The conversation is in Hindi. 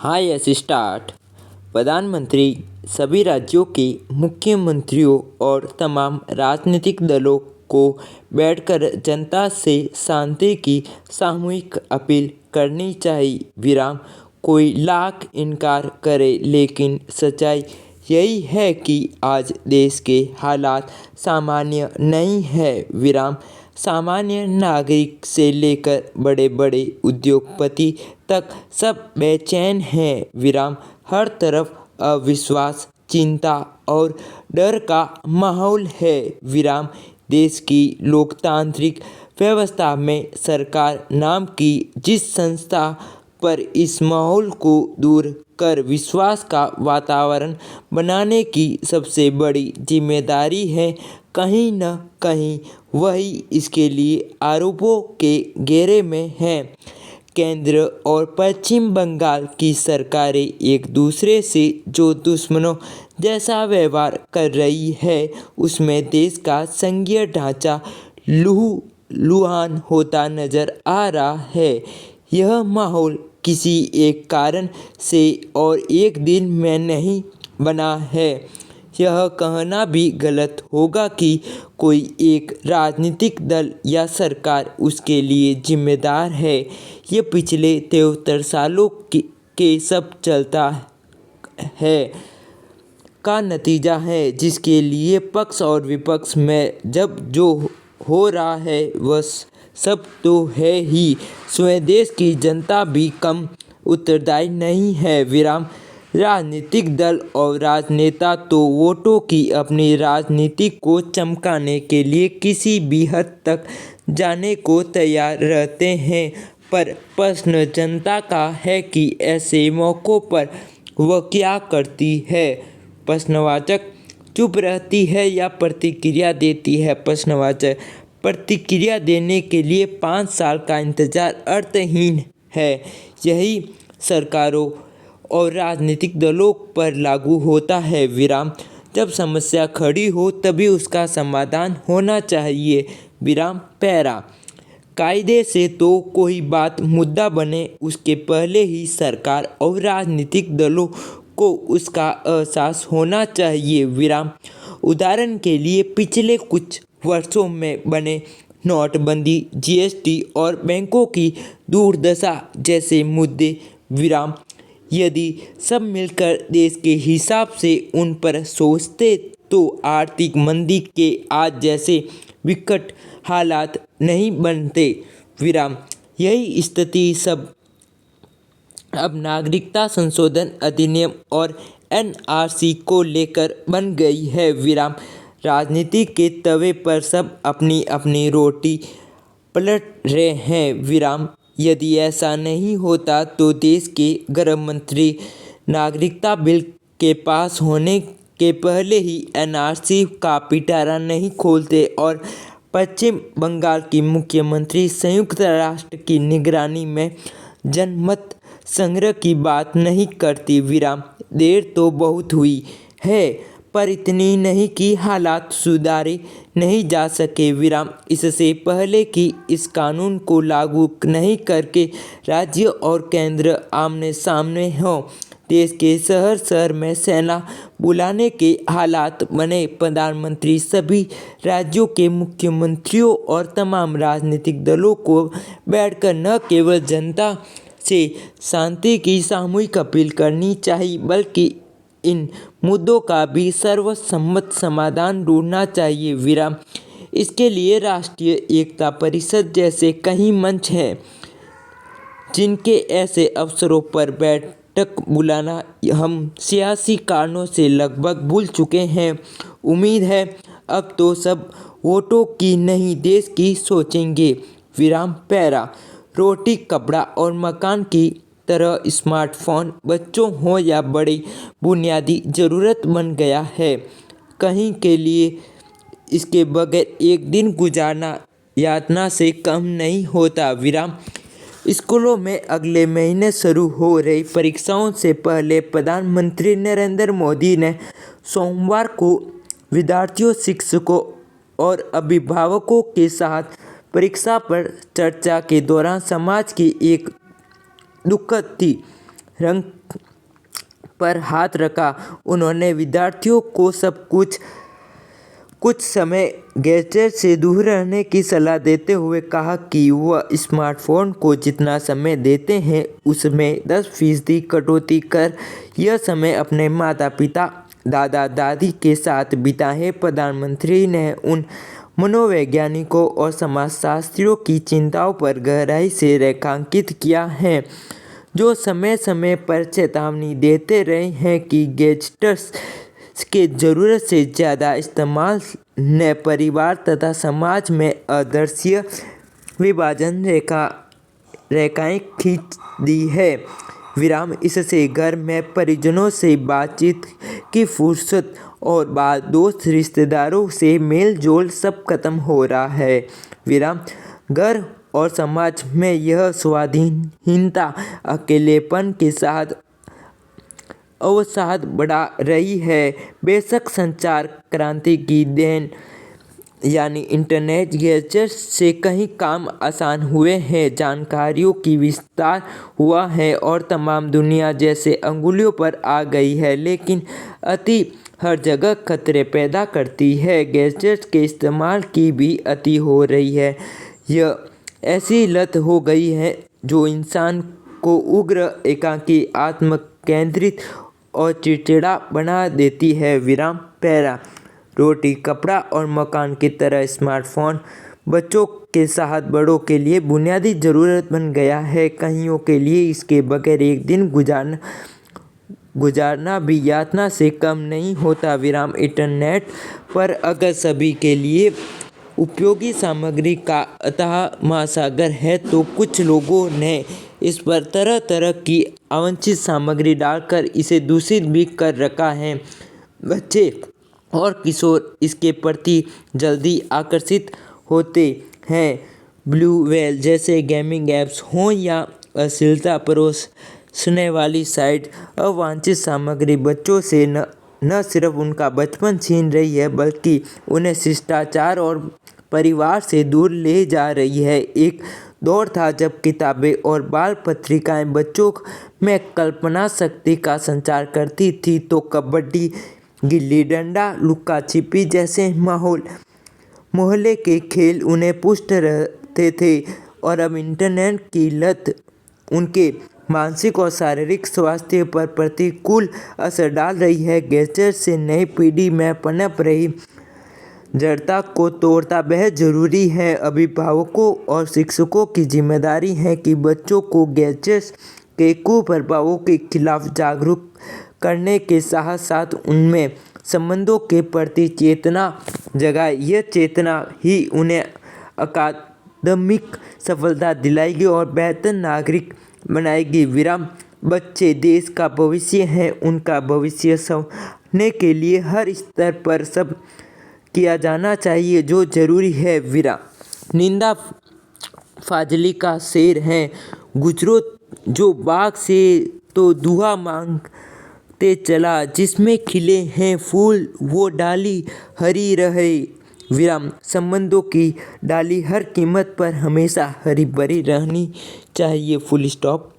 हाँ यस स्टार्ट। प्रधानमंत्री सभी राज्यों के मुख्यमंत्रियों और तमाम राजनीतिक दलों को बैठकर जनता से शांति की सामूहिक अपील करनी चाहिए। विराम। कोई लाख इनकार करे लेकिन सच्चाई यही है कि आज देश के हालात सामान्य नहीं है। विराम। सामान्य नागरिक से लेकर बड़े बड़े उद्योगपति तक सब बेचैन हैं। विराम। हर तरफ अविश्वास, चिंता और डर का माहौल है। विराम। देश की लोकतांत्रिक व्यवस्था में सरकार नाम की जिस संस्था पर इस माहौल को दूर कर विश्वास का वातावरण बनाने की सबसे बड़ी जिम्मेदारी है, कहीं न कहीं वही इसके लिए आरोपों के घेरे में है। केंद्र और पश्चिम बंगाल की सरकारें एक दूसरे से जो दुश्मनों जैसा व्यवहार कर रही है, उसमें देश का संघीय ढांचा लहूलुहान होता नजर आ रहा है। यह माहौल किसी एक कारण से और एक दिन में नहीं बना है। यह कहना भी गलत होगा कि कोई एक राजनीतिक दल या सरकार उसके लिए जिम्मेदार है। ये पिछले 73 सालों के सब चलता है का नतीजा है, जिसके लिए पक्ष और विपक्ष में जब जो हो रहा है वह सब तो है ही, स्वयं देश की जनता भी कम उत्तरदायी नहीं है। विराम। राजनीतिक दल और राजनेता तो वोटों की अपनी राजनीति को चमकाने के लिए किसी भी हद तक जाने को तैयार रहते हैं, पर प्रश्न जनता का है कि ऐसे मौक़ों पर वह क्या करती है। प्रश्नवाचक। चुप रहती है या प्रतिक्रिया देती है। प्रश्नवाचक। प्रतिक्रिया देने के लिए 5 साल का इंतजार अर्थहीन है। यही सरकारों और राजनीतिक दलों पर लागू होता है। विराम। जब समस्या खड़ी हो तभी उसका समाधान होना चाहिए। विराम। पैरा। कायदे से तो कोई बात मुद्दा बने उसके पहले ही सरकार और राजनीतिक दलों को उसका एहसास होना चाहिए। विराम। उदाहरण के लिए पिछले कुछ वर्षों में बने नोटबंदी, जीएसटी और बैंकों की दुर्दशा जैसे मुद्दे। विराम। यदि सब मिलकर देश के हिसाब से उन पर सोचते तो आर्थिक मंदी के आज जैसे विकट हालात नहीं बनते। विराम। यही स्थिति सब अब नागरिकता संशोधन अधिनियम और एनआरसी को लेकर बन गई है। विराम। राजनीति के तवे पर सब अपनी अपनी रोटी पलट रहे हैं। विराम। यदि ऐसा नहीं होता तो देश के गृह मंत्री नागरिकता बिल के पास होने के पहले ही एनआरसी का पिटारा नहीं खोलते और पश्चिम बंगाल की मुख्यमंत्री संयुक्त राष्ट्र की निगरानी में जनमत संग्रह की बात नहीं करती। विराम। देर तो बहुत हुई है, पर इतनी नहीं कि हालात सुधारे नहीं जा सके। विराम। इससे पहले कि इस कानून को लागू नहीं करके राज्य और केंद्र आमने सामने हों, देश के शहर शहर में सेना बुलाने के हालात बने। प्रधानमंत्री सभी राज्यों के मुख्यमंत्रियों और तमाम राजनीतिक दलों को बैठकर न केवल जनता से शांति की सामूहिक अपील करनी चाहिए, बल्कि इन मुद्दों का भी सर्वसम्मत समाधान ढूंढना चाहिए। विराम। इसके लिए राष्ट्रीय एकता परिषद जैसे कई मंच हैं, जिनके ऐसे अवसरों पर बैठक बुलाना हम सियासी कारणों से लगभग भूल चुके हैं। उम्मीद है अब तो सब वोटों की नहीं देश की सोचेंगे। विराम। पैरा। रोटी, कपड़ा और मकान की तरह स्मार्टफोन बच्चों हो या बड़ी बुनियादी ज़रूरत बन गया है। कहीं के लिए इसके बगैर एक दिन गुजारना यातना से कम नहीं होता। विराम। स्कूलों में अगले महीने शुरू हो रही परीक्षाओं से पहले प्रधानमंत्री नरेंद्र मोदी ने सोमवार को विद्यार्थियों, शिक्षकों और अभिभावकों के साथ परीक्षा पर चर्चा के दौरान समाज की एक दुखद थी रंग पर हाथ रखा। उन्होंने विद्यार्थियों को सब कुछ समय गैजेट से दूर रहने की सलाह देते हुए कहा कि वह स्मार्टफोन को जितना समय देते हैं उसमें 10% कटौती कर यह समय अपने माता पिता दादा दादी के साथ बिताएं। प्रधानमंत्री ने उन मनोवैज्ञानिकों और समाजशास्त्रियों की चिंताओं पर गहराई से रेखांकित किया है जो समय समय पर चेतावनी देते रहे हैं कि गैजेट्स के ज़रूरत से ज़्यादा इस्तेमाल ने परिवार तथा समाज में आदर्शीय विभाजन रेखाएं खींच दी है। विराम इससे घर में परिजनों से बातचीत की फुर्सत और दोस्त रिश्तेदारों से मेल जोल सब खत्म हो रहा है। विराम घर और समाज में यह स्वाधीनता अकेलेपन के साथ अवसाद बढ़ा रही है। बेशक संचार क्रांति की देन यानी इंटरनेट गैजेट से कहीं काम आसान हुए हैं, जानकारियों की विस्तार हुआ है और तमाम दुनिया जैसे अंगुलियों पर आ गई है, लेकिन अति हर जगह खतरे पैदा करती है। गैजेट के इस्तेमाल की भी अति हो रही है। यह ऐसी लत हो गई है जो इंसान को उग्र, एकाकी, आत्म केंद्रित और चिड़चिड़ा बना देती है। विराम पैरा रोटी, कपड़ा और मकान की तरह स्मार्टफोन बच्चों के साथ बड़ों के लिए बुनियादी ज़रूरत बन गया है। कईयों के लिए इसके बगैर एक दिन गुजारना भी यातना से कम नहीं होता। विराम इंटरनेट पर अगर सभी के लिए उपयोगी सामग्री का अथाह महासागर है तो कुछ लोगों ने इस पर तरह तरह की अवांछित सामग्री डालकर इसे दूषित भी कर रखा है। बच्चे और किशोर इसके प्रति जल्दी आकर्षित होते हैं। ब्लू व्हेल जैसे गेमिंग ऐप्स हों या अश्लीलता परोसने वाली साइट, अवांछित सामग्री बच्चों से न सिर्फ उनका बचपन छीन रही है बल्कि उन्हें शिष्टाचार और परिवार से दूर ले जा रही है। एक दौर था जब किताबें और बाल पत्रिकाएं बच्चों में कल्पना शक्ति का संचार करती थी तो कबड्डी, गिल्ली डंडा, लुका छिपी जैसे मोहल्ले के खेल उन्हें पुष्ट रहते थे। और अब इंटरनेट की लत उनके मानसिक और शारीरिक स्वास्थ्य पर प्रतिकूल असर डाल रही है। गैजेट से नई पीढ़ी में पनप रही जड़ता को तोड़ना बेहद ज़रूरी है। अभिभावकों और शिक्षकों की जिम्मेदारी है कि बच्चों को गैजेट्स के कुप्रभावों के खिलाफ जागरूक करने के साथ साथ उनमें संबंधों के प्रति चेतना जगाए। यह चेतना ही उन्हें अकादमिक सफलता दिलाएगी और बेहतर नागरिक बनाएगी। विराम बच्चे देश का भविष्य हैं, उनका भविष्य संवारने के लिए हर स्तर पर सब किया जाना चाहिए जो ज़रूरी है। विराम निंदा फाजली का शेर है, गुजरो जो बाग से तो दुआ मांगते चला, जिसमें खिले हैं फूल वो डाली हरी रहे। विराम संबंधों की डाली हर कीमत पर हमेशा हरी भरी रहनी चाहिए। Full stop.